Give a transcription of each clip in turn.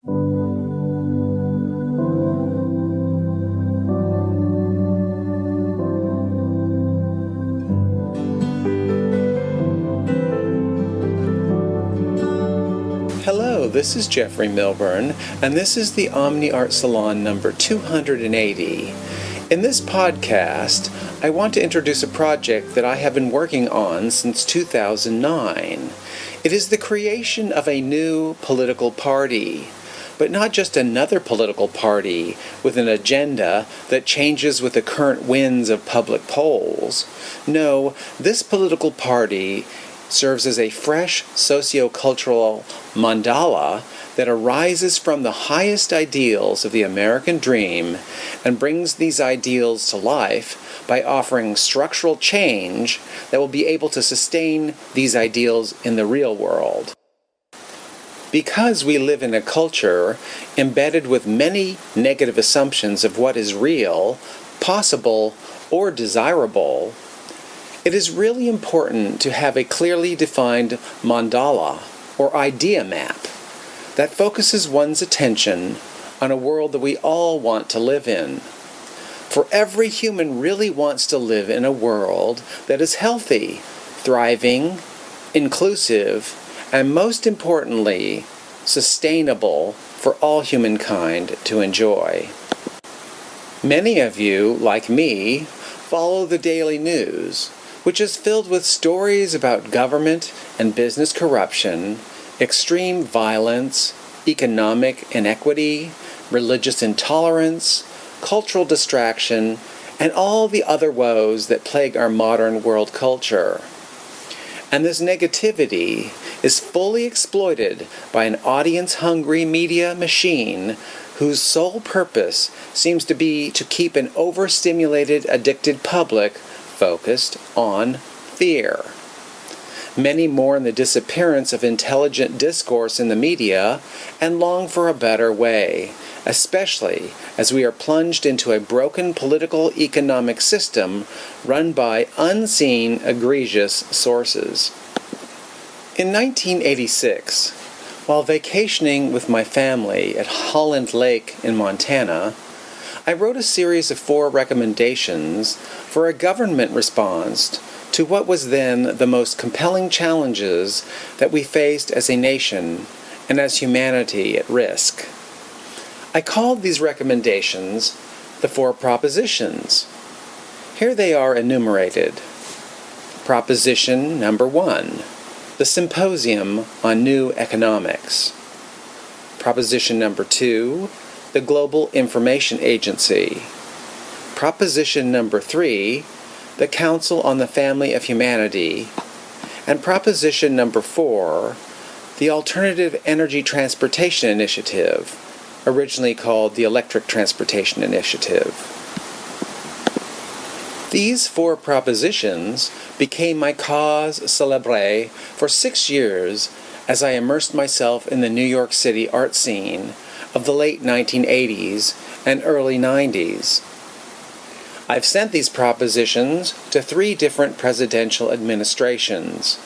Hello, this is Jeffrey Milburn, and this is the Omni Art Salon number 280. In this podcast, I want to introduce a project that I have been working on since 2009. It is the creation of a new political party, but not just another political party with an agenda that changes with the current winds of public polls. No, this political party serves as a fresh socio-cultural mandala that arises from the highest ideals of the American dream and brings these ideals to life by offering structural change that will be able to sustain these ideals in the real world. Because we live in a culture embedded with many negative assumptions of what is real, possible, or desirable, it is really important to have a clearly defined mandala, or idea map, that focuses one's attention on a world that we all want to live in. For every human really wants to live in a world that is healthy, thriving, inclusive, and most importantly, sustainable for all humankind to enjoy. Many of you, like me, follow the daily news, which is filled with stories about government and business corruption, extreme violence, economic inequity, religious intolerance, cultural distraction, and all the other woes that plague our modern world culture. And this negativity is fully exploited by an audience-hungry media machine whose sole purpose seems to be to keep an overstimulated, addicted public focused on fear. Many mourn the disappearance of intelligent discourse in the media and long for a better way, especially as we are plunged into a broken political economic system run by unseen egregious sources. In 1986, while vacationing with my family at Holland Lake in Montana, I wrote a series of 4 recommendations for a government response to what was then the most compelling challenges that we faced as a nation and as humanity at risk. I called these recommendations the 4 propositions. Here they are enumerated. Proposition number 1, the Symposium on New Economics. Proposition number 2, the Global Information Agency. Proposition number 3, the Council on the Family of Humanity. And proposition number 4, the Alternative Energy Transportation Initiative, originally called the Electric Transportation Initiative. These 4 propositions became my cause célèbre for 6 years as I immersed myself in the New York City art scene of the late 1980s and early 90s. I've sent these propositions to 3 different presidential administrations: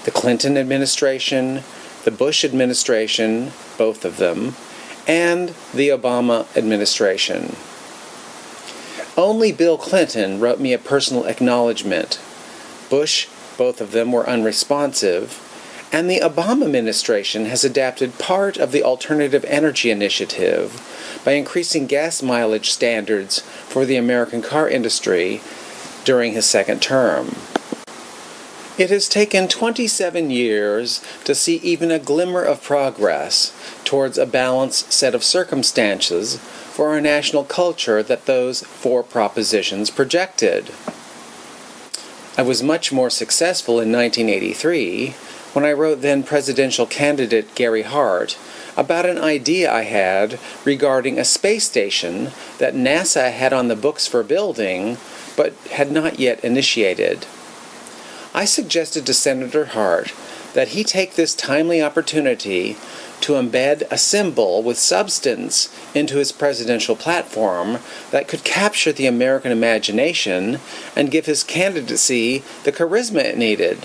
the Clinton administration, the Bush administration, both of them, and the Obama administration. Only Bill Clinton wrote me a personal acknowledgement. Bush, both of them were unresponsive, and the Obama administration has adapted part of the Alternative Energy Initiative by increasing gas mileage standards for the American car industry during his second term. It has taken 27 years to see even a glimmer of progress towards a balanced set of circumstances for our national culture that those 4 propositions projected. I was much more successful in 1983 when I wrote then presidential candidate Gary Hart about an idea I had regarding a space station that NASA had on the books for building, but had not yet initiated. I suggested to Senator Hart that he take this timely opportunity to embed a symbol with substance into his presidential platform that could capture the American imagination and give his candidacy the charisma it needed.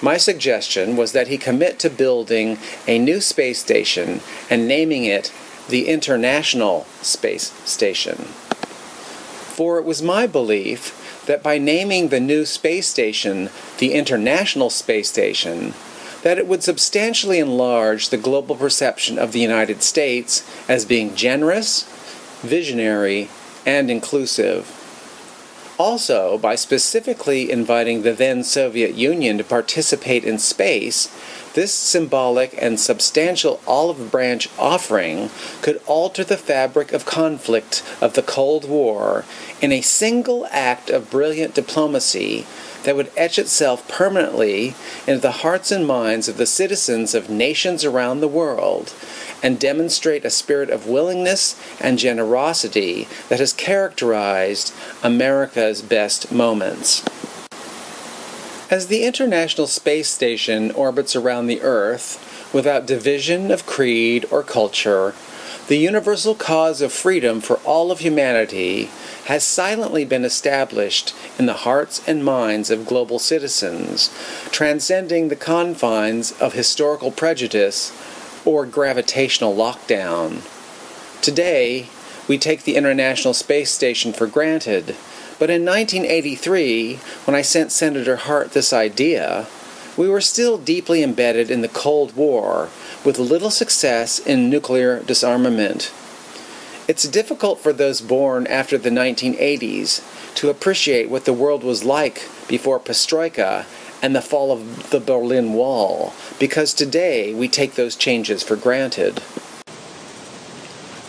My suggestion was that he commit to building a new space station and naming it the International Space Station. For it was my belief that by naming the new space station the International Space Station, that it would substantially enlarge the global perception of the United States as being generous, visionary, and inclusive. Also, by specifically inviting the then Soviet Union to participate in space, this symbolic and substantial olive branch offering could alter the fabric of conflict of the Cold War in a single act of brilliant diplomacy that would etch itself permanently into the hearts and minds of the citizens of nations around the world, and demonstrate a spirit of willingness and generosity that has characterized America's best moments. As the International Space Station orbits around the Earth without division of creed or culture, the universal cause of freedom for all of humanity has silently been established in the hearts and minds of global citizens, transcending the confines of historical prejudice or gravitational lockdown. Today, we take the International Space Station for granted, but in 1983, when I sent Senator Hart this idea, we were still deeply embedded in the Cold War, with little success in nuclear disarmament. It's difficult for those born after the 1980s to appreciate what the world was like before Perestroika and the fall of the Berlin Wall, because today we take those changes for granted.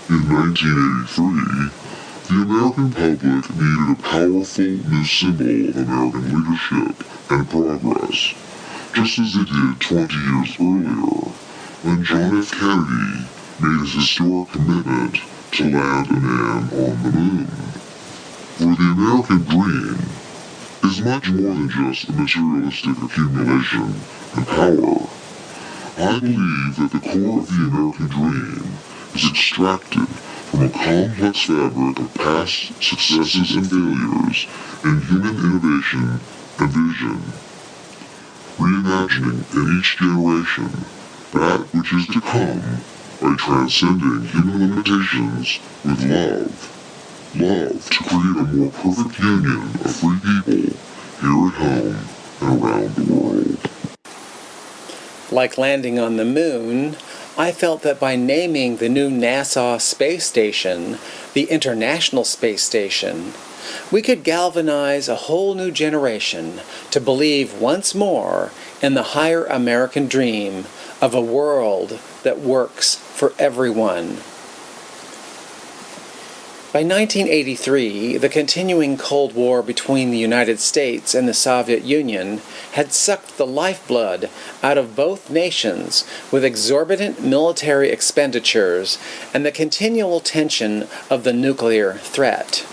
In 1983, the American public needed a powerful new symbol of American leadership and progress, just as it did 20 years earlier, when John F. Kennedy made his historic commitment to land a man on the moon. For the American dream is much more than just a materialistic accumulation and power. I believe that the core of the American dream is extracted from a complex fabric of past successes and failures in human innovation and vision, reimagining in each generation that which is to come by transcending human limitations with love. Love to create a more perfect union of free people here at home and around the world. Like landing on the moon, I felt that by naming the new NASA space station the International Space Station, we could galvanize a whole new generation to believe once more in the higher American dream of a world that works for everyone. By 1983, the continuing Cold War between the United States and the Soviet Union had sucked the lifeblood out of both nations with exorbitant military expenditures and the continual tension of the nuclear threat.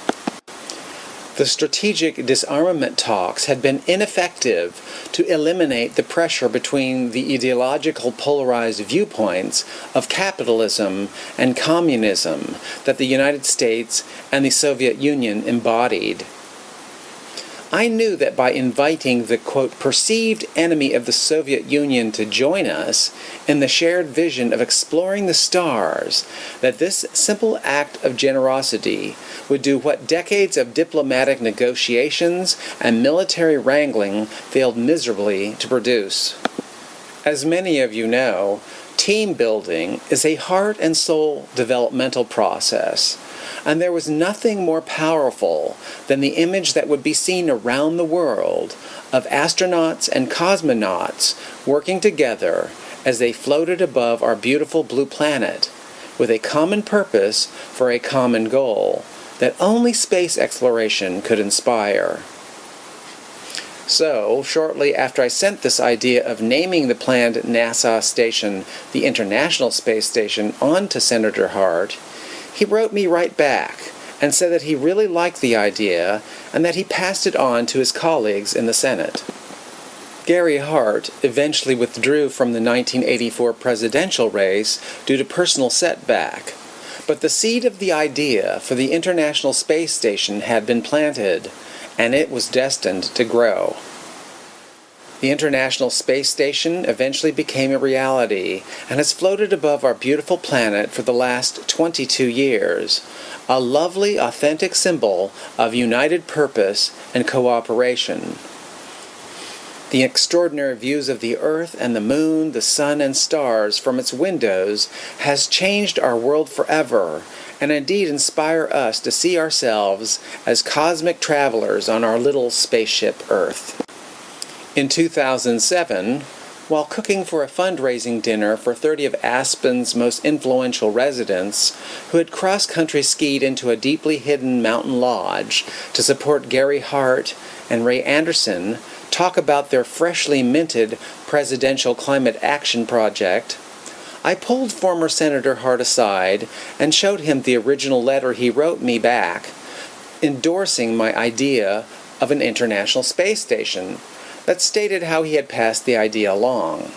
The strategic disarmament talks had been ineffective to eliminate the pressure between the ideological polarized viewpoints of capitalism and communism that the United States and the Soviet Union embodied. I knew that by inviting the, quote, perceived enemy of the Soviet Union to join us in the shared vision of exploring the stars, that this simple act of generosity would do what decades of diplomatic negotiations and military wrangling failed miserably to produce. As many of you know, team building is a heart and soul developmental process. And there was nothing more powerful than the image that would be seen around the world of astronauts and cosmonauts working together as they floated above our beautiful blue planet with a common purpose for a common goal that only space exploration could inspire. So, shortly after I sent this idea of naming the planned NASA station the International Space Station on to Senator Hart, he wrote me right back and said that he really liked the idea and that he passed it on to his colleagues in the Senate. Gary Hart eventually withdrew from the 1984 presidential race due to personal setback, but the seed of the idea for the International Space Station had been planted, and it was destined to grow. The International Space Station eventually became a reality and has floated above our beautiful planet for the last 22 years, a lovely, authentic symbol of united purpose and cooperation. The extraordinary views of the Earth and the Moon, the Sun and stars from its windows has changed our world forever, and indeed inspire us to see ourselves as cosmic travelers on our little spaceship Earth. In 2007, while cooking for a fundraising dinner for 30 of Aspen's most influential residents, who had cross-country skied into a deeply hidden mountain lodge to support Gary Hart and Ray Anderson talk about their freshly minted presidential climate action project, I pulled former Senator Hart aside and showed him the original letter he wrote me back, endorsing my idea of an international space station that stated how he had passed the idea along.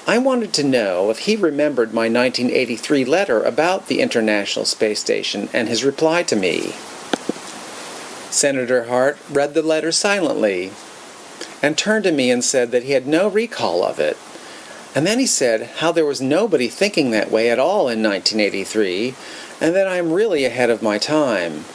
I wanted to know if he remembered my 1983 letter about the International Space Station and his reply to me. Senator Hart read the letter silently and turned to me and said that he had no recall of it. And then he said how there was nobody thinking that way at all in 1983, and that I am really ahead of my time.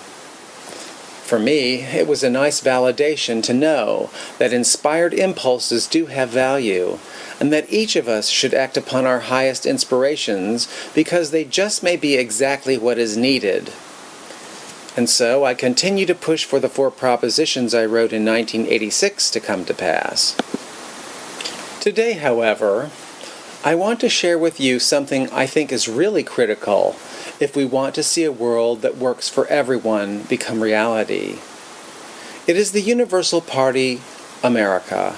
For me, it was a nice validation to know that inspired impulses do have value, and that each of us should act upon our highest inspirations because they just may be exactly what is needed. And so I continue to push for the 4 propositions I wrote in 1986 to come to pass. Today, however, I want to share with you something I think is really critical if we want to see a world that works for everyone become reality. It is the Universal Party, America,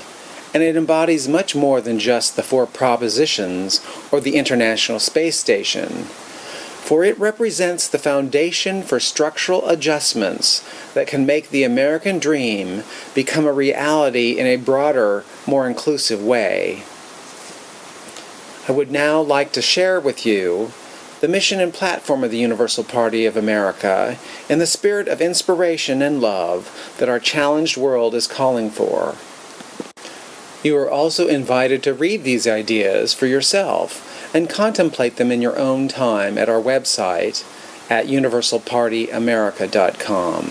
and it embodies much more than just the 4 propositions or the International Space Station, for it represents the foundation for structural adjustments that can make the American dream become a reality in a broader, more inclusive way. I would now like to share with you the mission and platform of the Universal Party of America in the spirit of inspiration and love that our challenged world is calling for. You are also invited to read these ideas for yourself and contemplate them in your own time at our website at universalpartyamerica.com.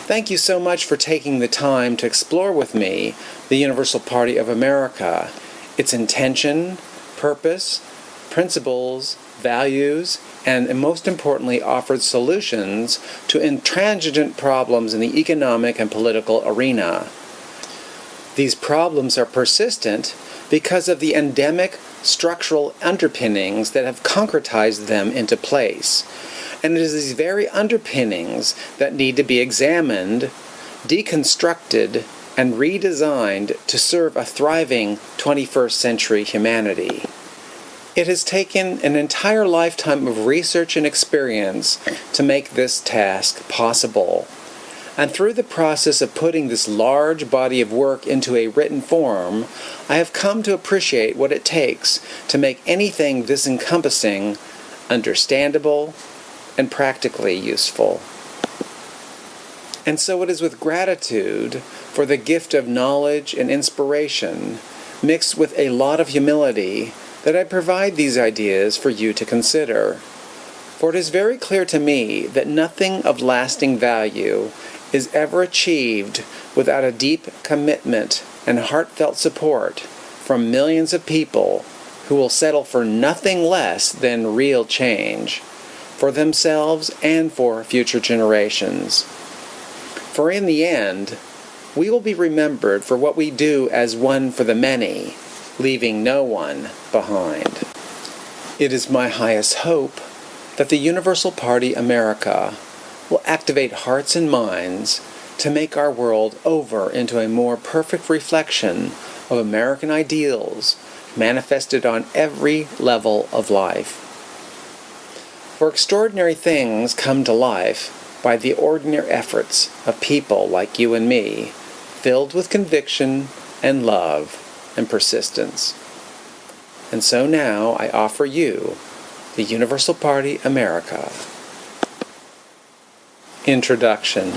Thank you so much for taking the time to explore with me the Universal Party of America, its intention, purpose, principles, values, and most importantly offered solutions to intransigent problems in the economic and political arena. These problems are persistent because of the endemic structural underpinnings that have concretized them into place. And it is these very underpinnings that need to be examined, deconstructed, and redesigned to serve a thriving 21st century humanity. It has taken an entire lifetime of research and experience to make this task possible. And through the process of putting this large body of work into a written form, I have come to appreciate what it takes to make anything this encompassing understandable and practically useful. And so it is with gratitude for the gift of knowledge and inspiration, mixed with a lot of humility, that I provide these ideas for you to consider. For it is very clear to me that nothing of lasting value is ever achieved without a deep commitment and heartfelt support from millions of people who will settle for nothing less than real change, for themselves and for future generations. For in the end, we will be remembered for what we do as one for the many, leaving no one behind. It is my highest hope that the Universal Party America will activate hearts and minds to make our world over into a more perfect reflection of American ideals manifested on every level of life. For extraordinary things come to life by the ordinary efforts of people like you and me, filled with conviction and love and persistence. And so now I offer you the Universal Party America. Introduction.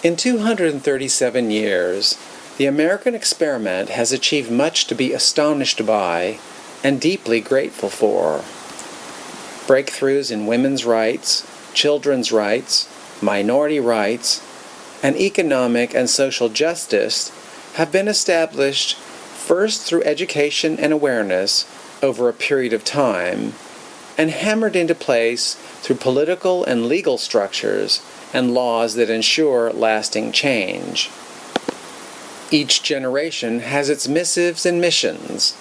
In 237 years, the American experiment has achieved much to be astonished by and deeply grateful for. Breakthroughs in women's rights, children's rights, minority rights, and economic and social justice have been established first through education and awareness over a period of time, and hammered into place through political and legal structures and laws that ensure lasting change. Each generation has its missives and missions,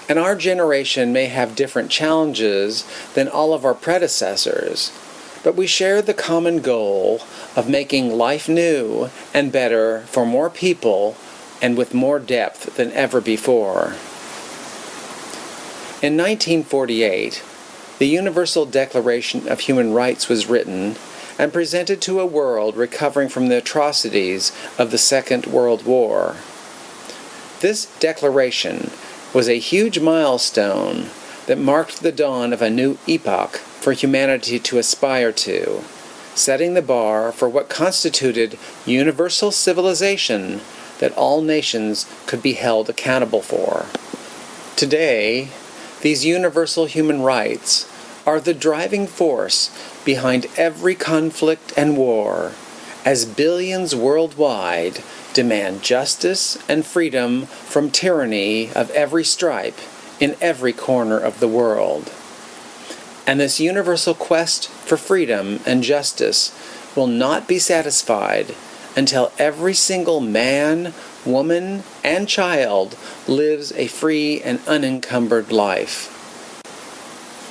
and our generation may have different challenges than all of our predecessors, but we share the common goal of making life new and better for more people and with more depth than ever before. In 1948, the Universal Declaration of Human Rights was written and presented to a world recovering from the atrocities of the Second World War. This declaration was a huge milestone that marked the dawn of a new epoch for humanity to aspire to, setting the bar for what constituted universal civilization that all nations could be held accountable for. Today, these universal human rights are the driving force behind every conflict and war, as billions worldwide demand justice and freedom from tyranny of every stripe in every corner of the world. And this universal quest for freedom and justice will not be satisfied until every single man, woman, and child lives a free and unencumbered life.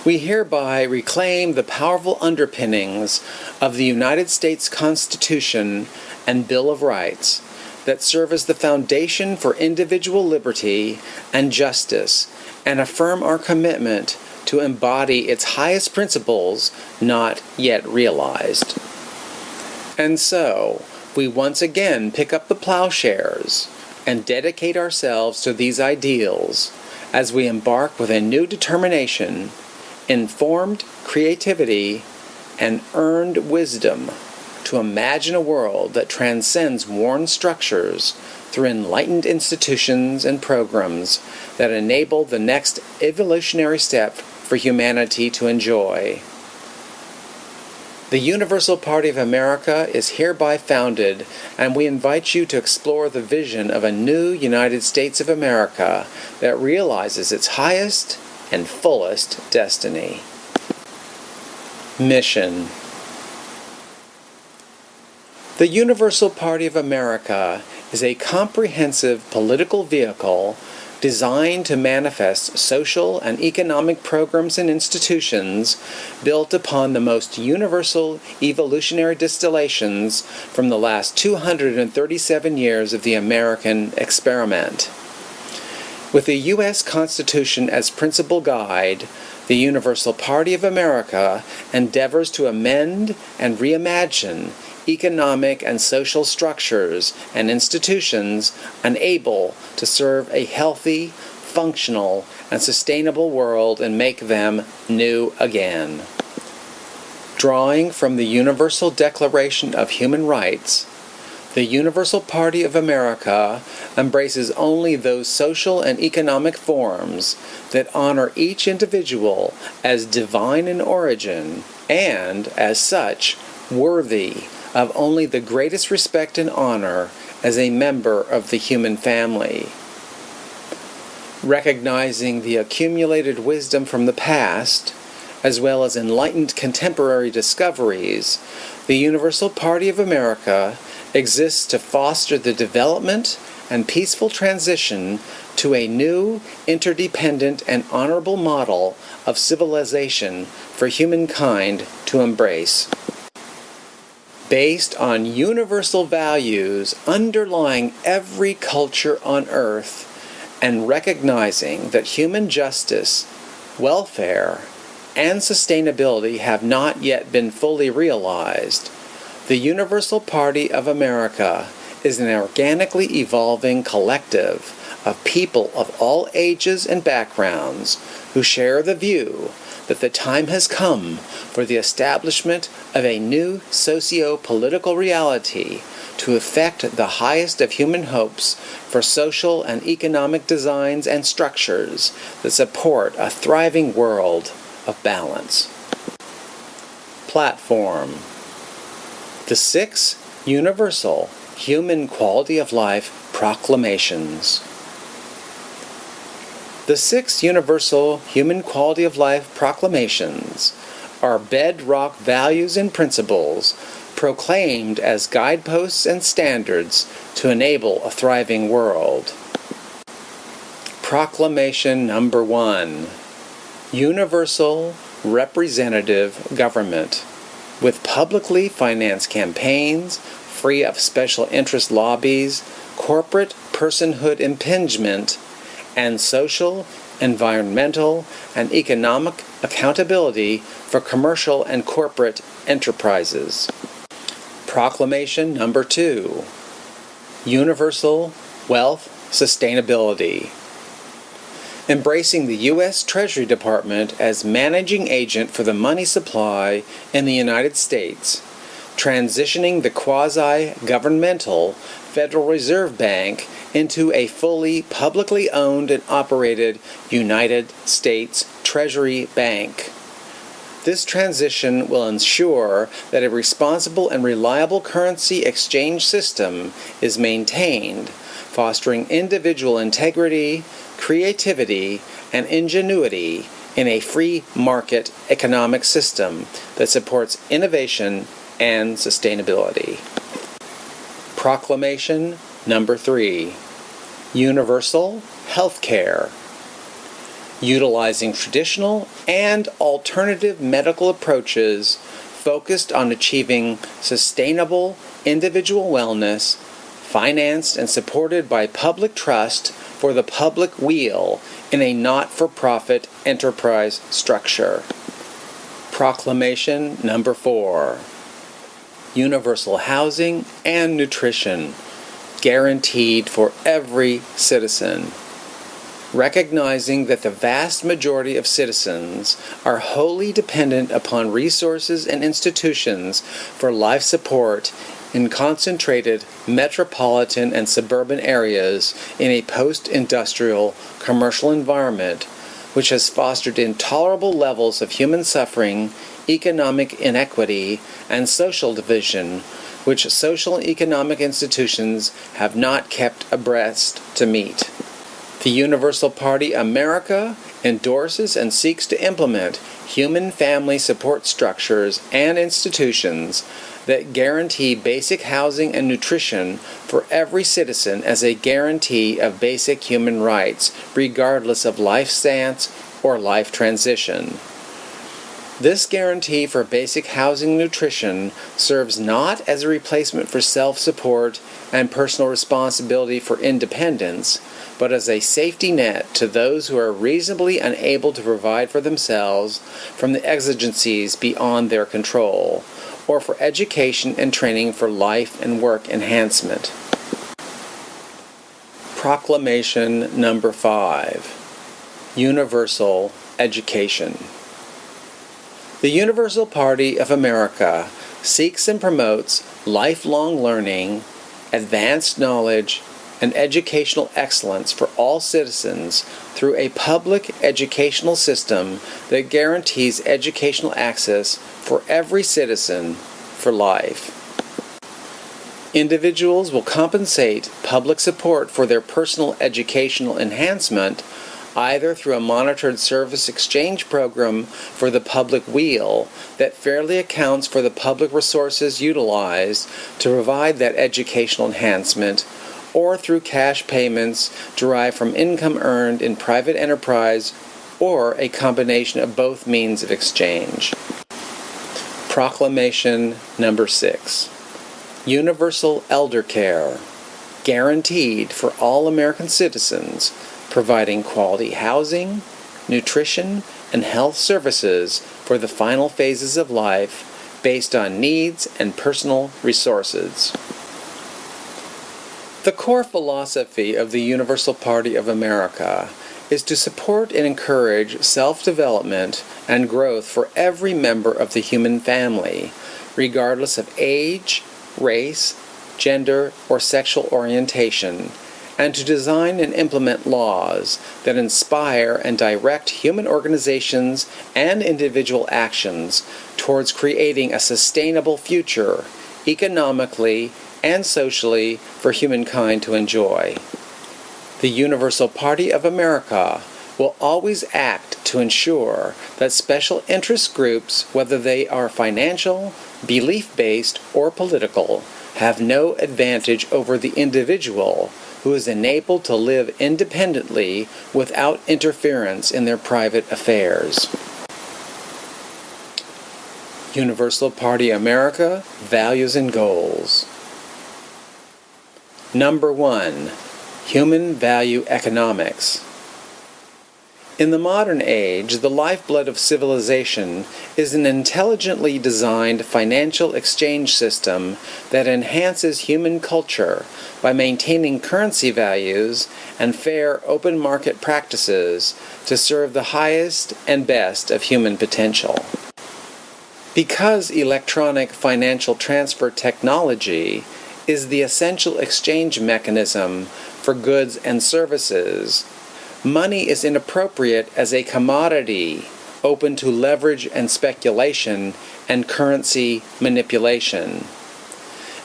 We hereby reclaim the powerful underpinnings of the United States Constitution and Bill of Rights that serve as the foundation for individual liberty and justice, and affirm our commitment to embody its highest principles not yet realized. And so, we once again pick up the plowshares and dedicate ourselves to these ideals as we embark with a new determination, informed creativity, and earned wisdom to imagine a world that transcends worn structures through enlightened institutions and programs that enable the next evolutionary step for humanity to enjoy. The Universal Party of America is hereby founded, and we invite you to explore the vision of a new United States of America that realizes its highest and fullest destiny. Mission. The Universal Party of America is a comprehensive political vehicle designed to manifest social and economic programs and institutions built upon the most universal evolutionary distillations from the last 237 years of the American experiment. With the U.S. Constitution as principal guide, the Universal Party of America endeavors to amend and reimagine economic and social structures and institutions unable to serve a healthy, functional, and sustainable world and make them new again. Drawing from the Universal Declaration of Human Rights, the Universal Party of America embraces only those social and economic forms that honor each individual as divine in origin and, as such, worthy of only the greatest respect and honor as a member of the human family. Recognizing the accumulated wisdom from the past, as well as enlightened contemporary discoveries, the Universal Party of America exists to foster the development and peaceful transition to a new, interdependent, and honorable model of civilization for humankind to embrace. Based on universal values underlying every culture on earth, and recognizing that human justice, welfare, and sustainability have not yet been fully realized, the Universal Party of America is an organically evolving collective of people of all ages and backgrounds who share the view that the time has come for the establishment of a new socio-political reality to effect the highest of human hopes for social and economic designs and structures that support a thriving world of balance. Platform. The 6 Universal Human Quality of Life Proclamations. The 6 Universal Human Quality of Life Proclamations are bedrock values and principles proclaimed as guideposts and standards to enable a thriving world. Proclamation number 1. Universal Representative Government, with publicly financed campaigns, free of special interest lobbies, corporate personhood impingement, and social, environmental, and economic accountability for commercial and corporate enterprises. Proclamation number 2. Universal Wealth Sustainability, embracing the U.S. Treasury Department as managing agent for the money supply in the United States, transitioning the quasi-governmental Federal Reserve Bank into a fully publicly owned and operated United States Treasury Bank. This transition will ensure that a responsible and reliable currency exchange system is maintained, fostering individual integrity, creativity, and ingenuity in a free market economic system that supports innovation and sustainability. Proclamation number 3. Universal Health Care, utilizing traditional and alternative medical approaches focused on achieving sustainable individual wellness, financed and supported by public trust for the public weal in a not-for-profit enterprise structure. Proclamation number 4. Universal housing and nutrition, guaranteed for every citizen. Recognizing that the vast majority of citizens are wholly dependent upon resources and institutions for life support in concentrated metropolitan and suburban areas in a post-industrial commercial environment, which has fostered intolerable levels of human suffering, economic inequity, and social division, which social and economic institutions have not kept abreast to meet. The Universal Party America endorses and seeks to implement human family support structures and institutions that guarantee basic housing and nutrition for every citizen as a guarantee of basic human rights, regardless of life stance or life transition. This guarantee for basic housing and nutrition serves not as a replacement for self-support and personal responsibility for independence, but as a safety net to those who are reasonably unable to provide for themselves from the exigencies beyond their control, or for education and training for life and work enhancement. Proclamation number 5. Universal Education. The Universal Party of America seeks and promotes lifelong learning, advanced knowledge, and educational excellence for all citizens through a public educational system that guarantees educational access for every citizen for life. Individuals will compensate public support for their personal educational enhancement either through a monitored service exchange program for the public weal that fairly accounts for the public resources utilized to provide that educational enhancement, or through cash payments derived from income earned in private enterprise, or a combination of both means of exchange. Proclamation number 6. Universal Elder Care, guaranteed for all American citizens, providing quality housing, nutrition, and health services for the final phases of life based on needs and personal resources. The core philosophy of the Universal Party of America is to support and encourage self-development and growth for every member of the human family, regardless of age, race, gender, or sexual orientation, and to design and implement laws that inspire and direct human organizations and individual actions towards creating a sustainable future, economically and socially, for humankind to enjoy. The Universal Party of America will always act to ensure that special interest groups, whether they are financial, belief-based, or political, have no advantage over the individual who is enabled to live independently without interference in their private affairs. Universal Party America, Values and Goals. Number 1. Human Value Economics. In the modern age, the lifeblood of civilization is an intelligently designed financial exchange system that enhances human culture by maintaining currency values and fair open market practices to serve the highest and best of human potential. Because electronic financial transfer technology is the essential exchange mechanism for goods and services, money is inappropriate as a commodity open to leverage and speculation and currency manipulation.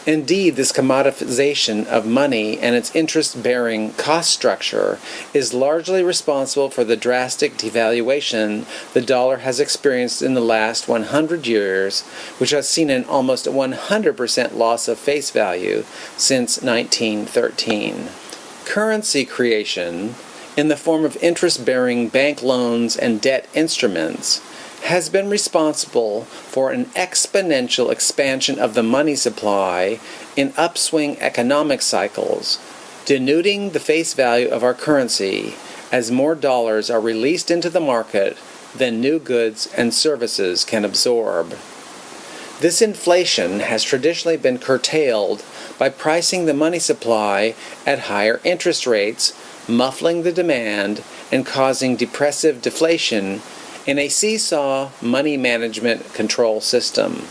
Indeed, this commoditization of money and its interest-bearing cost structure is largely responsible for the drastic devaluation the dollar has experienced in the last 100 years, which has seen an almost 100% loss of face value since 1913. Currency creation, in the form of interest-bearing bank loans and debt instruments, has been responsible for an exponential expansion of the money supply in upswing economic cycles, denuding the face value of our currency as more dollars are released into the market than new goods and services can absorb. This inflation has traditionally been curtailed by pricing the money supply at higher interest rates, muffling the demand and causing depressive deflation in a seesaw money management control system.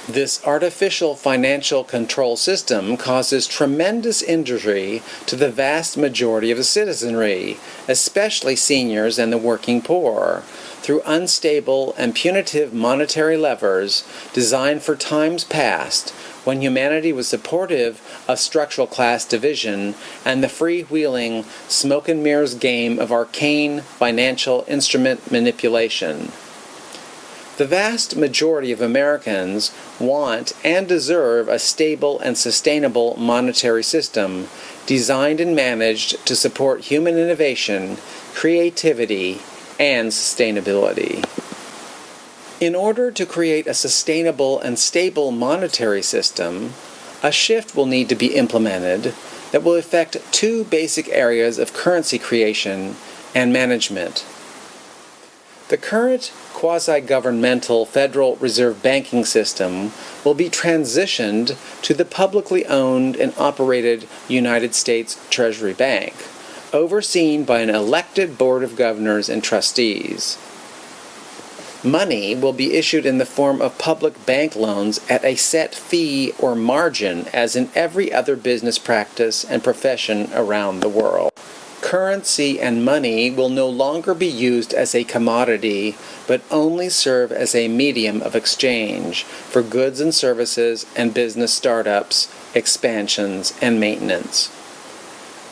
This artificial financial control system causes tremendous injury to the vast majority of the citizenry, especially seniors and the working poor, through unstable and punitive monetary levers designed for times past when humanity was supportive of structural class division and the freewheeling smoke and mirrors game of arcane financial instrument manipulation. The vast majority of Americans want and deserve a stable and sustainable monetary system designed and managed to support human innovation, creativity, and sustainability. In order to create a sustainable and stable monetary system, a shift will need to be implemented that will affect two basic areas of currency creation and management. The current quasi-governmental Federal Reserve banking system will be transitioned to the publicly owned and operated United States Treasury Bank, overseen by an elected board of governors and trustees. Money will be issued in the form of public bank loans at a set fee or margin, as in every other business practice and profession around the world. Currency and money will no longer be used as a commodity, but only serve as a medium of exchange for goods and services and business startups, expansions, and maintenance.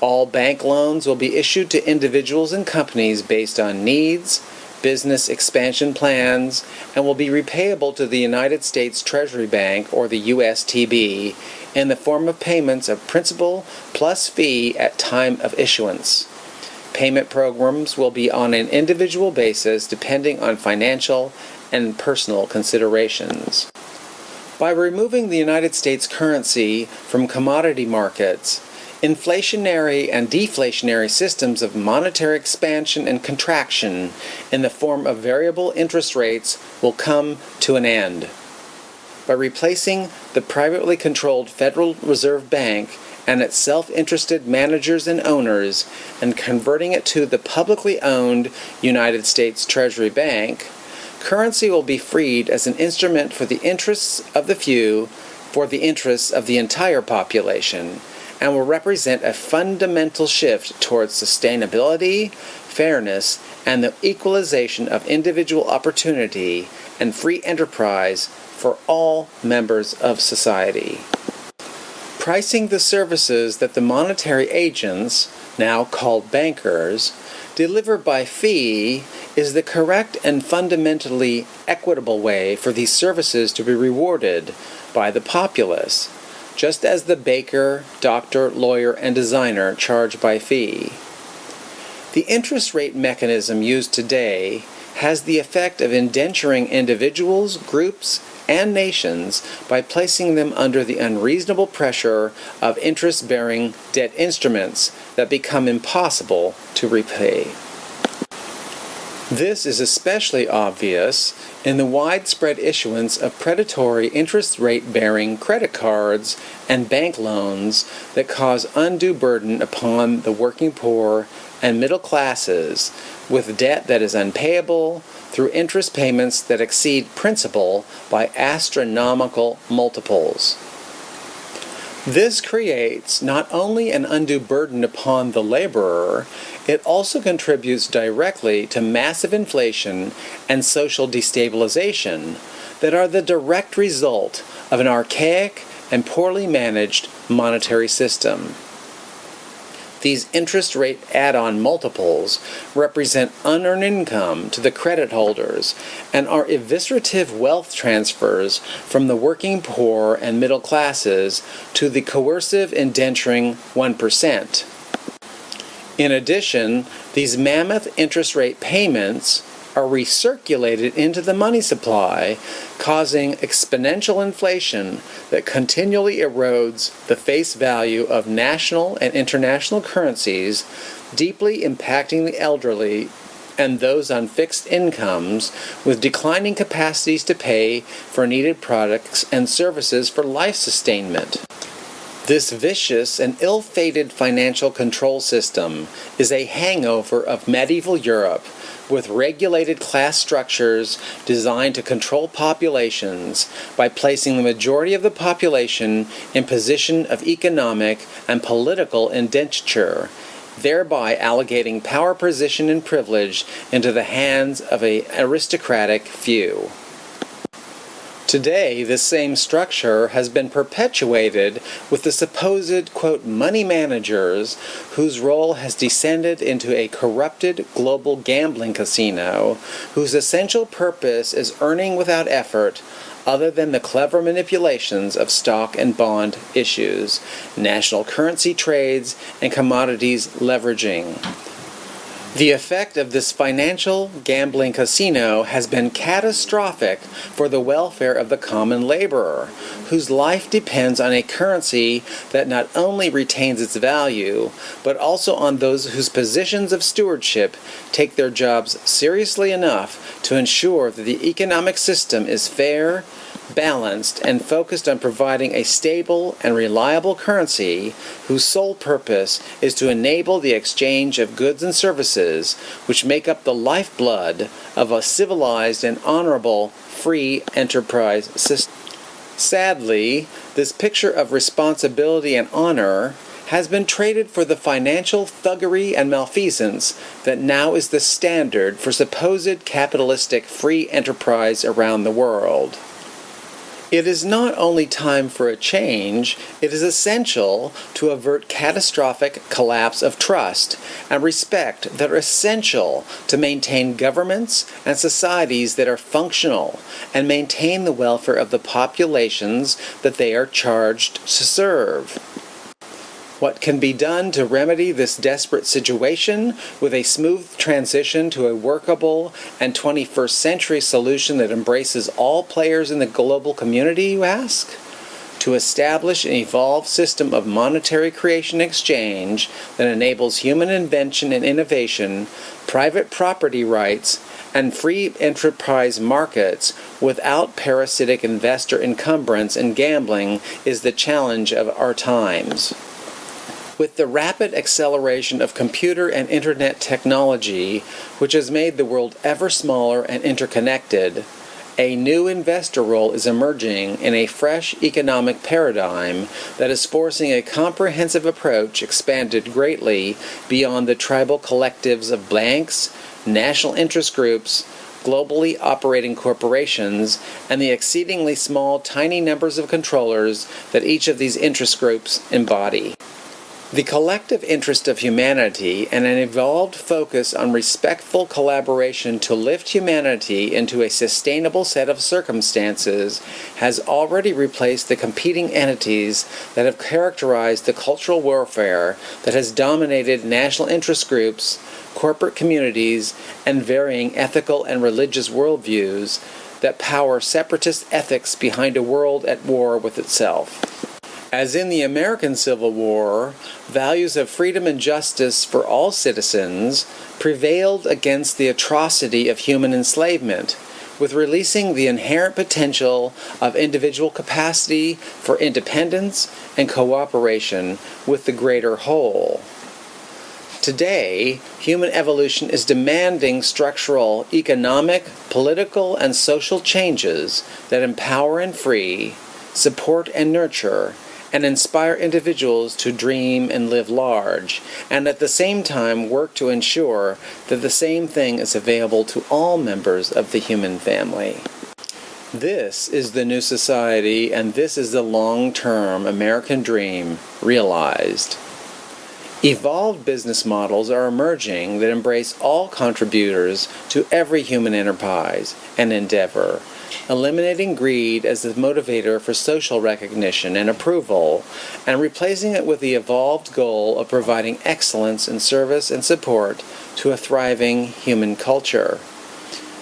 All bank loans will be issued to individuals and companies based on needs, business expansion plans, and will be repayable to the United States Treasury Bank, or the USTB, in the form of payments of principal plus fee at time of issuance. Payment programs will be on an individual basis depending on financial and personal considerations. By removing the United States currency from commodity markets, inflationary and deflationary systems of monetary expansion and contraction in the form of variable interest rates will come to an end. By replacing the privately controlled Federal Reserve Bank and its self-interested managers and owners and converting it to the publicly owned United States Treasury Bank, currency will be freed as an instrument for the interests of the few, for the interests of the entire population, and will represent a fundamental shift towards sustainability, fairness, and the equalization of individual opportunity and free enterprise for all members of society. Pricing the services that the monetary agents, now called bankers, deliver by fee is the correct and fundamentally equitable way for these services to be rewarded by the populace, just as the baker, doctor, lawyer, and designer charge by fee. The interest rate mechanism used today has the effect of indenturing individuals, groups, and nations by placing them under the unreasonable pressure of interest-bearing debt instruments that become impossible to repay. This is especially obvious in the widespread issuance of predatory interest rate-bearing credit cards and bank loans that cause undue burden upon the working poor and middle classes, with debt that is unpayable through interest payments that exceed principal by astronomical multiples. This creates not only an undue burden upon the laborer, it also contributes directly to massive inflation and social destabilization that are the direct result of an archaic and poorly managed monetary system. These interest rate add-on multiples represent unearned income to the credit holders and are eviscerative wealth transfers from the working poor and middle classes to the coercive indenturing 1%. In addition, these mammoth interest rate payments are recirculated into the money supply, causing exponential inflation that continually erodes the face value of national and international currencies, deeply impacting the elderly and those on fixed incomes with declining capacities to pay for needed products and services for life sustainment. This vicious and ill-fated financial control system is a hangover of medieval Europe, with regulated class structures designed to control populations by placing the majority of the population in position of economic and political indenture, thereby allocating power, position, and privilege into the hands of an aristocratic few. Today, this same structure has been perpetuated with the supposed, quote, money managers whose role has descended into a corrupted global gambling casino whose essential purpose is earning without effort other than the clever manipulations of stock and bond issues, national currency trades, and commodities leveraging. The effect of this financial gambling casino has been catastrophic for the welfare of the common laborer, whose life depends on a currency that not only retains its value, but also on those whose positions of stewardship take their jobs seriously enough to ensure that the economic system is fair, balanced, and focused on providing a stable and reliable currency whose sole purpose is to enable the exchange of goods and services which make up the lifeblood of a civilized and honorable free enterprise system. Sadly, this picture of responsibility and honor has been traded for the financial thuggery and malfeasance that now is the standard for supposed capitalistic free enterprise around the world. It is not only time for a change, it is essential to avert catastrophic collapse of trust and respect that are essential to maintain governments and societies that are functional and maintain the welfare of the populations that they are charged to serve. What can be done to remedy this desperate situation with a smooth transition to a workable and 21st century solution that embraces all players in the global community, you ask? To establish an evolved system of monetary creation and exchange that enables human invention and innovation, private property rights, and free enterprise markets without parasitic investor encumbrance and gambling is the challenge of our times. With the rapid acceleration of computer and internet technology, which has made the world ever smaller and interconnected, A new investor role is emerging in a fresh economic paradigm that is forcing a comprehensive approach expanded greatly beyond the tribal collectives of banks, national interest groups, globally operating corporations, and the exceedingly small, tiny numbers of controllers that each of these interest groups embody. The collective interest of humanity and an evolved focus on respectful collaboration to lift humanity into a sustainable set of circumstances has already replaced the competing entities that have characterized the cultural warfare that has dominated national interest groups, corporate communities, and varying ethical and religious worldviews that power separatist ethics behind a world at war with itself. As in the American Civil War, values of freedom and justice for all citizens prevailed against the atrocity of human enslavement, with releasing the inherent potential of individual capacity for independence and cooperation with the greater whole. Today, human evolution is demanding structural, economic, political, and social changes that empower and free, support and nurture, and inspire individuals to dream and live large, and at the same time work to ensure that the same thing is available to all members of the human family. This is the new society, and this is the long-term American dream realized. Evolved business models are emerging that embrace all contributors to every human enterprise and endeavor, eliminating greed as the motivator for social recognition and approval, and replacing it with the evolved goal of providing excellence in service and support to a thriving human culture.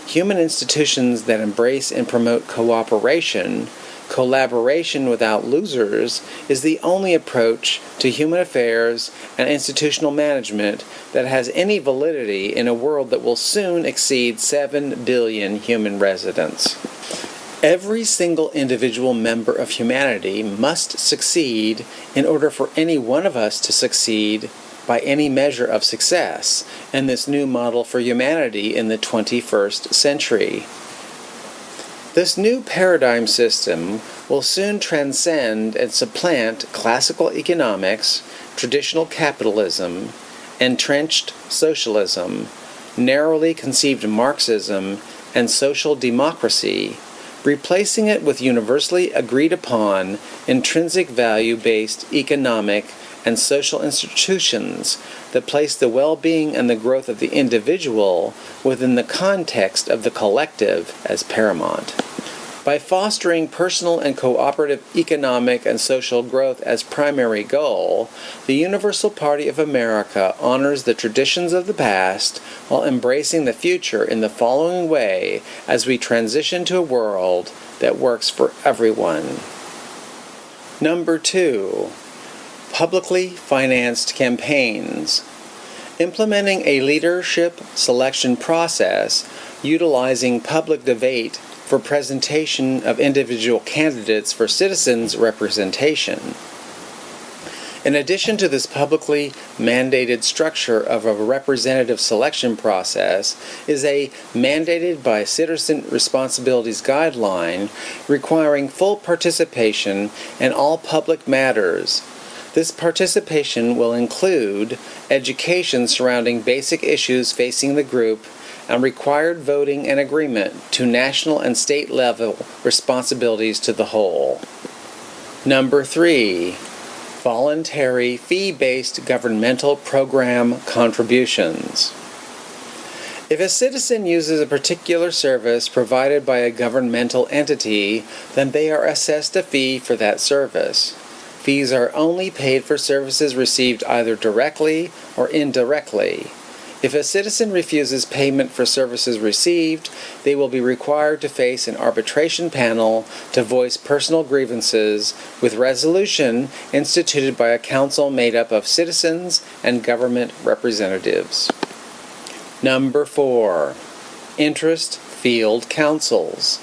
Human institutions that embrace and promote cooperation, collaboration without losers, is the only approach to human affairs and institutional management that has any validity in a world that will soon exceed 7 billion human residents. Every single individual member of humanity must succeed in order for any one of us to succeed by any measure of success in this new model for humanity in the 21st century. This new paradigm system will soon transcend and supplant classical economics, traditional capitalism, entrenched socialism, narrowly conceived Marxism, and social democracy, replacing it with universally agreed upon, intrinsic value-based economic and social institutions that place the well-being and the growth of the individual within the context of the collective as paramount. By fostering personal and cooperative economic and social growth as primary goal, the Universal Party of America honors the traditions of the past while embracing the future in the following way as we transition to a world that works for everyone. Number 2. Publicly financed campaigns. Implementing a leadership selection process utilizing public debate for presentation of individual candidates for citizens' representation. In addition to this publicly mandated structure of a representative selection process is a mandated by Citizen Responsibilities Guideline requiring full participation in all public matters. This participation will include education surrounding basic issues facing the group and required voting and agreement to national and state level responsibilities to the whole. Number 3. Voluntary fee-based governmental program contributions. If a citizen uses a particular service provided by a governmental entity, then they are assessed a fee for that service. Fees are only paid for services received either directly or indirectly. If a citizen refuses payment for services received, they will be required to face an arbitration panel to voice personal grievances with resolution instituted by a council made up of citizens and government representatives. Number 4. Interest field councils.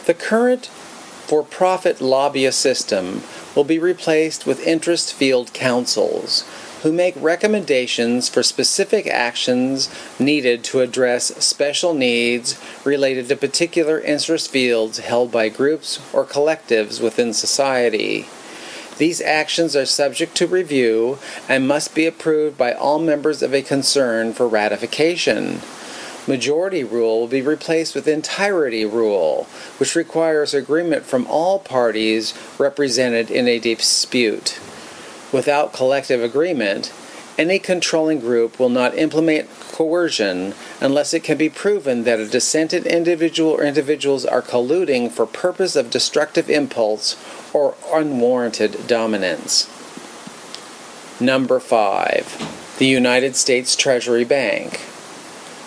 The current for-profit lobbyist system will be replaced with interest field councils, who make recommendations for specific actions needed to address special needs related to particular interest fields held by groups or collectives within society. These actions are subject to review and must be approved by all members of a concern for ratification. Majority rule will be replaced with entirety rule, which requires agreement from all parties represented in a dispute. Without collective agreement, any controlling group will not implement coercion unless it can be proven that a dissented individual or individuals are colluding for purpose of destructive impulse or unwarranted dominance. Number 5. The United States Treasury Bank.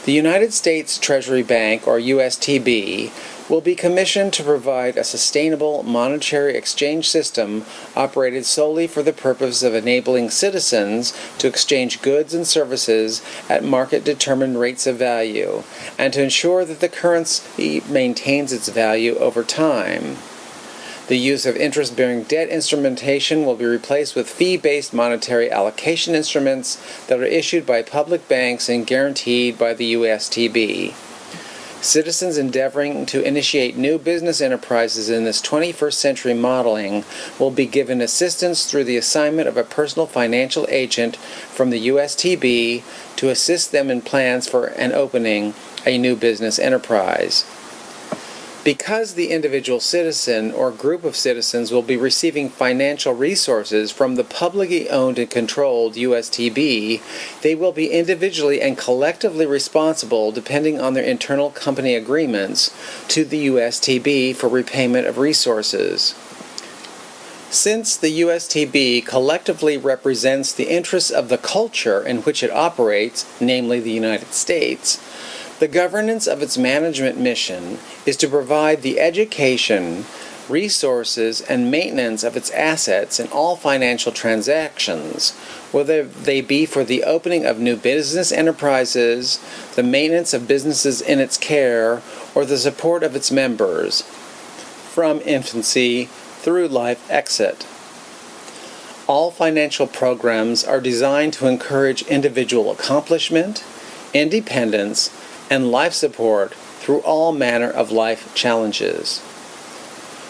The United States Treasury Bank, or USTB, will be commissioned to provide a sustainable monetary exchange system operated solely for the purpose of enabling citizens to exchange goods and services at market-determined rates of value, and to ensure that the currency maintains its value over time. The use of interest-bearing debt instrumentation will be replaced with fee-based monetary allocation instruments that are issued by public banks and guaranteed by the USTB. Citizens endeavoring to initiate new business enterprises in this 21st century modeling will be given assistance through the assignment of a personal financial agent from the USTB to assist them in plans for and opening a new business enterprise. Because the individual citizen or group of citizens will be receiving financial resources from the publicly owned and controlled USTB, they will be individually and collectively responsible, depending on their internal company agreements, to the USTB for repayment of resources. Since the USTB collectively represents the interests of the culture in which it operates, namely the United States, the governance of its management mission is to provide the education, resources, and maintenance of its assets in all financial transactions, whether they be for the opening of new business enterprises, the maintenance of businesses in its care, or the support of its members, from infancy through life exit. All financial programs are designed to encourage individual accomplishment, independence, and life support through all manner of life challenges.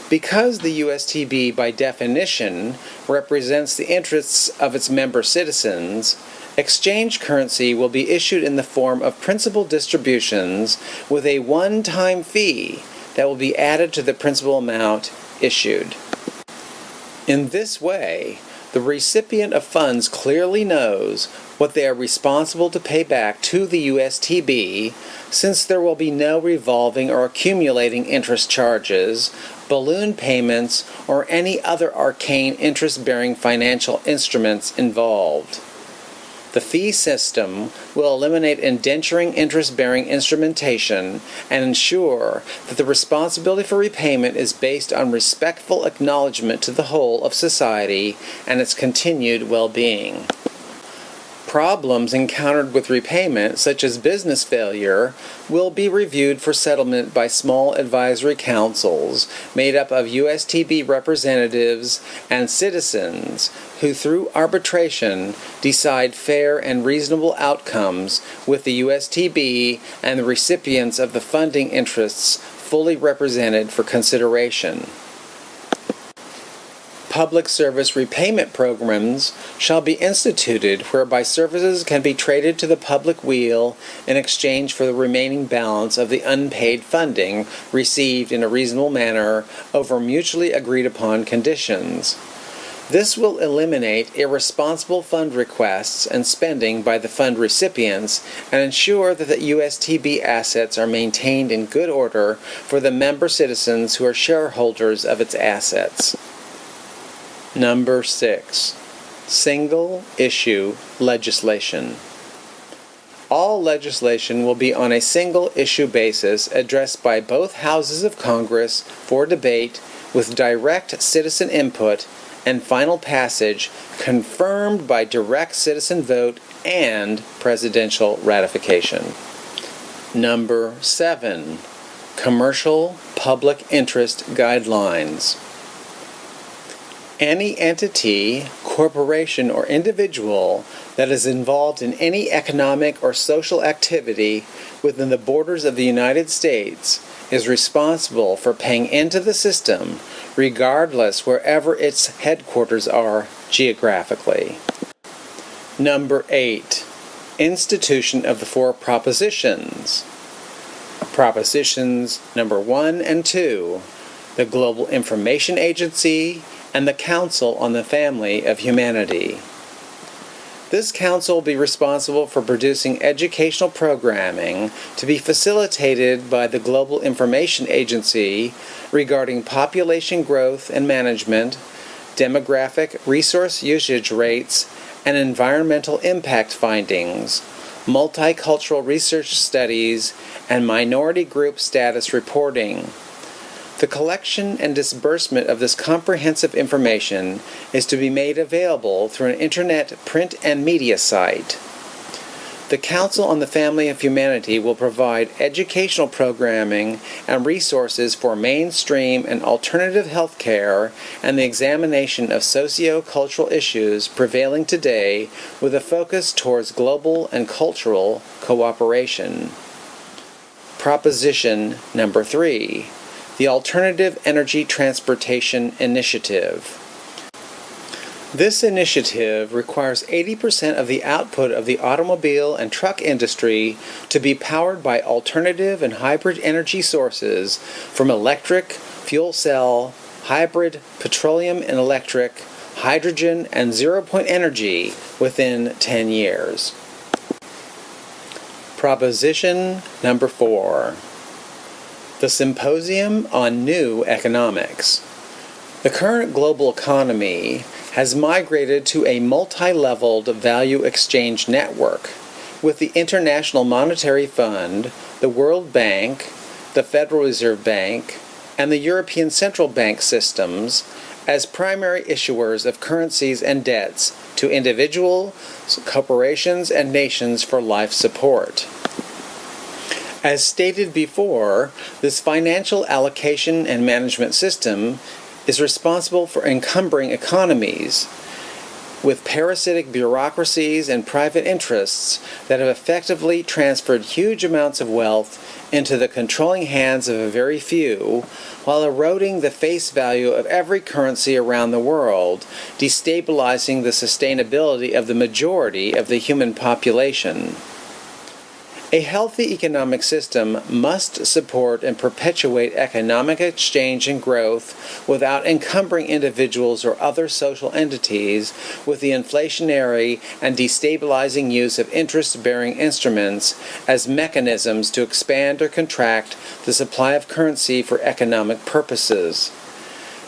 Because the USTB, by definition, represents the interests of its member citizens, exchange currency will be issued in the form of principal distributions with a one-time fee that will be added to the principal amount issued. In this way, the recipient of funds clearly knows what they are responsible to pay back to the USTB, since there will be no revolving or accumulating interest charges, balloon payments, or any other arcane interest-bearing financial instruments involved. The fee system will eliminate indenturing interest-bearing instrumentation and ensure that the responsibility for repayment is based on respectful acknowledgement to the whole of society and its continued well-being. Problems encountered with repayment, such as business failure, will be reviewed for settlement by small advisory councils made up of USTB representatives and citizens who, through arbitration, decide fair and reasonable outcomes with the USTB and the recipients of the funding interests fully represented for consideration. Public service repayment programs shall be instituted whereby services can be traded to the public weal in exchange for the remaining balance of the unpaid funding received in a reasonable manner over mutually agreed upon conditions. This will eliminate irresponsible fund requests and spending by the fund recipients and ensure that the USTB assets are maintained in good order for the member citizens who are shareholders of its assets. Number 6. Single-issue legislation. All legislation will be on a single-issue basis addressed by both houses of Congress for debate with direct citizen input and final passage confirmed by direct citizen vote and presidential ratification. Number 7. Commercial Public Interest Guidelines. Any entity, corporation, or individual that is involved in any economic or social activity within the borders of the United States is responsible for paying into the system, regardless wherever its headquarters are geographically. Number 8. Institution of the Four Propositions. Propositions number 1 and 2. The Global Information Agency and the Council on the Family of Humanity. This council will be responsible for producing educational programming to be facilitated by the Global Information Agency regarding population growth and management, demographic resource usage rates, and environmental impact findings, multicultural research studies, and minority group status reporting. The collection and disbursement of this comprehensive information is to be made available through an internet print and media site. The Council on the Family of Humanity will provide educational programming and resources for mainstream and alternative health care and the examination of socio-cultural issues prevailing today with a focus towards global and cultural cooperation. Proposition number 3. The Alternative Energy Transportation Initiative. This initiative requires 80% of the output of the automobile and truck industry to be powered by alternative and hybrid energy sources from electric, fuel cell, hybrid, petroleum and electric, hydrogen, and zero-point energy within 10 years. Proposition number 4. The Symposium on New Economics. The current global economy has migrated to a multi-leveled value exchange network, with the International Monetary Fund, the World Bank, the Federal Reserve Bank, and the European Central Bank systems as primary issuers of currencies and debts to individuals, corporations, and nations for life support. As stated before, this financial allocation and management system is responsible for encumbering economies with parasitic bureaucracies and private interests that have effectively transferred huge amounts of wealth into the controlling hands of a very few, while eroding the face value of every currency around the world, destabilizing the sustainability of the majority of the human population. A healthy economic system must support and perpetuate economic exchange and growth without encumbering individuals or other social entities with the inflationary and destabilizing use of interest-bearing instruments as mechanisms to expand or contract the supply of currency for economic purposes.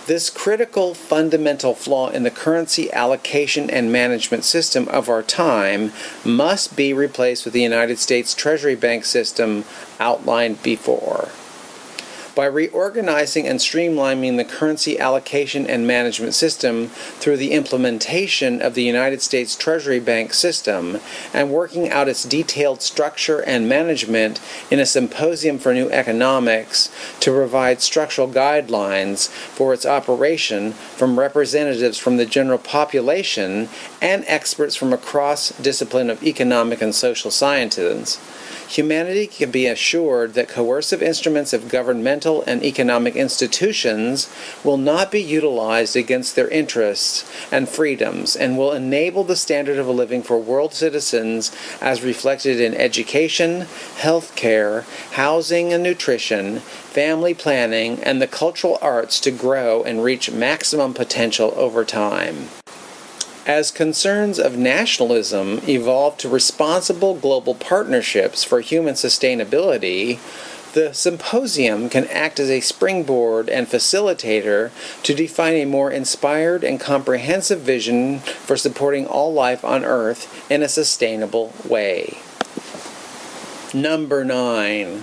This critical fundamental flaw in the currency allocation and management system of our time must be replaced with the United States Treasury Bank system outlined before. By reorganizing and streamlining the currency allocation and management system through the implementation of the United States Treasury Bank system and working out its detailed structure and management in a symposium for new economics to provide structural guidelines for its operation from representatives from the general population and experts from a cross-discipline of economic and social sciences, humanity can be assured that coercive instruments of governmental and economic institutions will not be utilized against their interests and freedoms and will enable the standard of living for world citizens as reflected in education, health care, housing and nutrition, family planning, and the cultural arts to grow and reach maximum potential over time. As concerns of nationalism evolve to responsible global partnerships for human sustainability, the symposium can act as a springboard and facilitator to define a more inspired and comprehensive vision for supporting all life on Earth in a sustainable way. Number 9.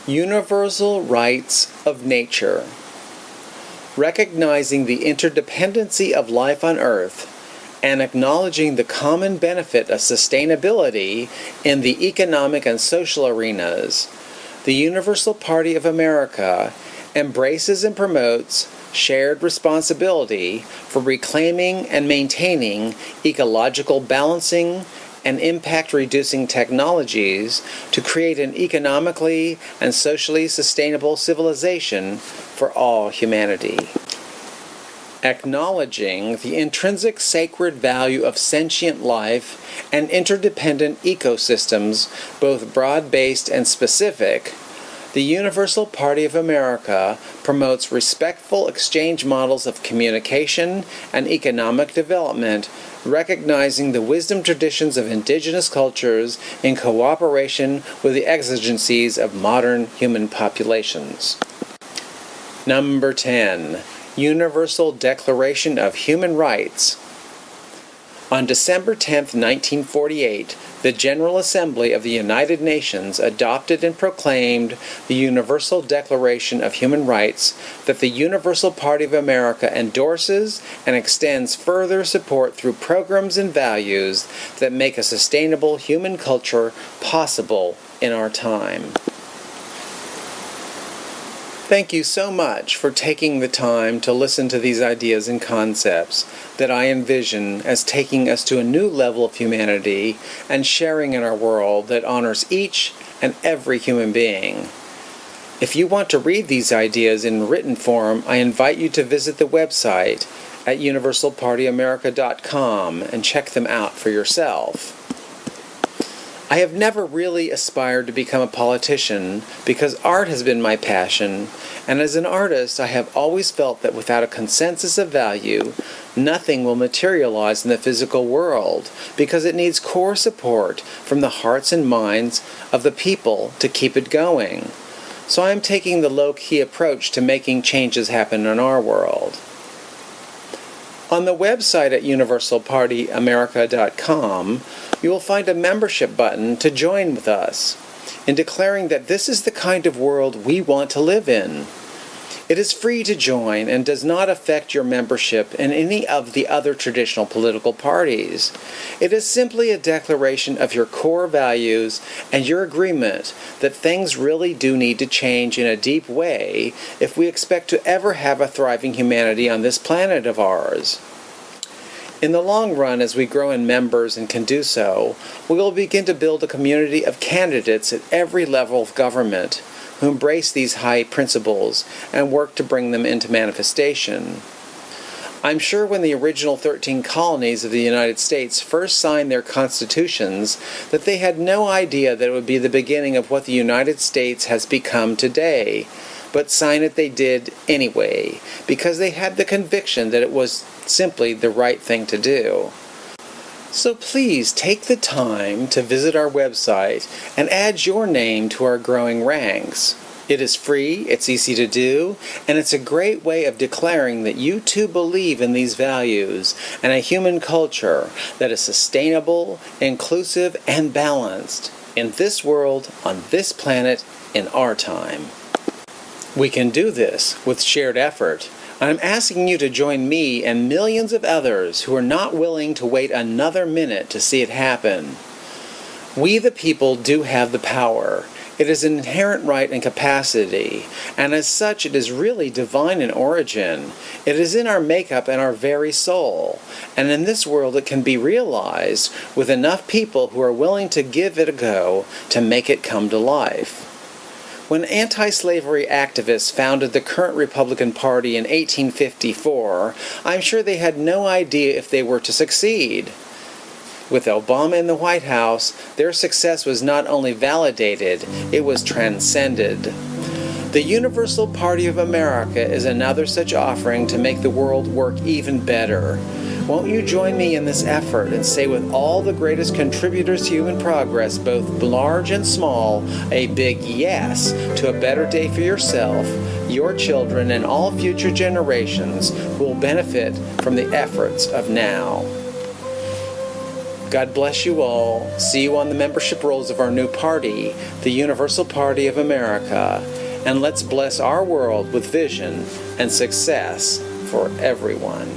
Universal Rights of Nature. Recognizing the interdependency of life on Earth and acknowledging the common benefit of sustainability in the economic and social arenas, the Universal Party of America embraces and promotes shared responsibility for reclaiming and maintaining ecological balancing and impact-reducing technologies to create an economically and socially sustainable civilization for all humanity. Acknowledging the intrinsic sacred value of sentient life and interdependent ecosystems, both broad-based and specific, the Universal Party of America promotes respectful exchange models of communication and economic development, recognizing the wisdom traditions of indigenous cultures in cooperation with the exigencies of modern human populations. Number 10. Universal Declaration of Human Rights. On December 10, 1948, the General Assembly of the United Nations adopted and proclaimed the Universal Declaration of Human Rights that the Universal Party of America endorses and extends further support through programs and values that make a sustainable human culture possible in our time. Thank you so much for taking the time to listen to these ideas and concepts that I envision as taking us to a new level of humanity and sharing in our world that honors each and every human being. If you want to read these ideas in written form, I invite you to visit the website at universalpartyamerica.com and check them out for yourself. I have never really aspired to become a politician because art has been my passion, and as an artist I have always felt that without a consensus of value, nothing will materialize in the physical world because it needs core support from the hearts and minds of the people to keep it going. So I am taking the low-key approach to making changes happen in our world. On the website at universalpartyamerica.com, you will find a membership button to join with us in declaring that this is the kind of world we want to live in. It is free to join and does not affect your membership in any of the other traditional political parties. It is simply a declaration of your core values and your agreement that things really do need to change in a deep way if we expect to ever have a thriving humanity on this planet of ours. In the long run, as we grow in members and can do so, we will begin to build a community of candidates at every level of government who embrace these high principles and work to bring them into manifestation. I'm sure when the original 13 colonies of the United States first signed their constitutions that they had no idea that it would be the beginning of what the United States has become today. But sign it they did anyway, because they had the conviction that it was simply the right thing to do. So please take the time to visit our website and add your name to our growing ranks. It is free, it's easy to do, and it's a great way of declaring that you too believe in these values and a human culture that is sustainable, inclusive, and balanced in this world, on this planet, in our time. We can do this with shared effort. I'm asking you to join me and millions of others who are not willing to wait another minute to see it happen. We the people do have the power. It is an inherent right and capacity, and as such it is really divine in origin. It is in our makeup and our very soul, and in this world it can be realized with enough people who are willing to give it a go to make it come to life. When anti-slavery activists founded the current Republican Party in 1854, I'm sure they had no idea if they were to succeed. With Obama in the White House, their success was not only validated, it was transcended. The Universal Party of America is another such offering to make the world work even better. Won't you join me in this effort and say with all the greatest contributors to human progress, both large and small, a big yes to a better day for yourself, your children, and all future generations who will benefit from the efforts of now. God bless you all. See you on the membership rolls of our new party, the Universal Party of America. And let's bless our world with vision and success for everyone.